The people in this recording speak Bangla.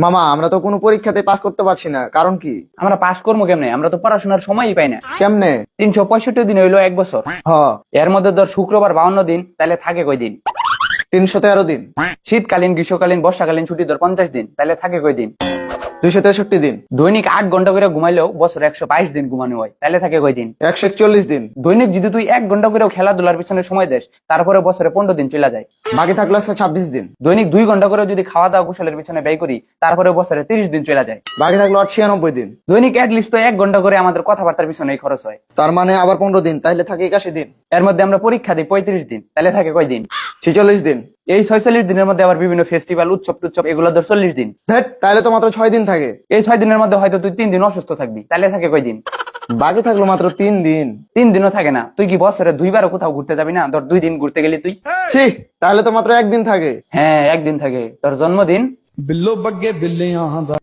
মামা আমরা তো কোনো পরীক্ষাতে পাস করতে পারছি না, কারণ কি? আমরা পাস করবো কেমনে? আমরা তো পড়াশোনার সময়ই পাই না। কেমনে? 365 দিন হইলো এক বছর। হ, এর মধ্যে ধর শুক্রবার 52 দিন, তাহলে থাকে কয় দিন? 313 দিন। শীতকালীন, গ্রীষ্মকালীন, বর্ষাকালীন ছুটি ধর 50 দিন, তাহলে থাকে কয় দিন? 263 দিন। দৈনিক 8 ঘন্টা করে ঘুমাইলেও বছর 122 দিন ঘুমানো হয়, তাহলে থাকে কয় দিন? 141 দিন। দৈনিক যদি তুই 1 ঘন্টা করেও খেলাধুলার পিছনে সময় দেস, তারপরে বছরে 15 দিন চলে যায়। বাকি থাকলো 126 দিন। দৈনিক 2 ঘন্টা করে যদি খাওয়া দাওয়া কুশলের পিছনে ব্যয় করি, তারপরে বছরে 30 দিন চলে যায়। বাকি থাকলো আর 96 দিন। দৈনিক লিস্ট তো 1 ঘন্টা করে আমাদের কথাবার্তার পিছনেই খরচ হয়। তার মানে আবার 15 দিন, তাহলে থাকে 81 দিন। এর মধ্যে আমরা পরীক্ষা দিই 35 দিন, তাহলে থাকে কয় দিন? 46 দিন। এই 46 দিনের মধ্যে আবার বিভিন্ন ফেস্টিভ্যাল, উৎসব টুৎসব, এগুলো ধর 40 দিন। ধ্যাৎ, তাহলে তো মাত্র 6 দিন থাকে। এই 6 দিনের মধ্যে হয়তো তুই 3 দিন অসুস্থ থাকবি, তাহলে থাকে কয় দিন? বাকি থাকলো মাত্র 3 দিন। 3 দিনও থাকে না। তুই কি বছরে 2বারও কোথাও ঘুরতে যাবি না? ধর 2 দিন ঘুরতে গেলি তুই। ছি, তাহলে তো মাত্র 1 দিন থাকে। হ্যাঁ, একদিন থাকে, তোর জন্মদিন। बिल्लो बग्गे बिल्लियां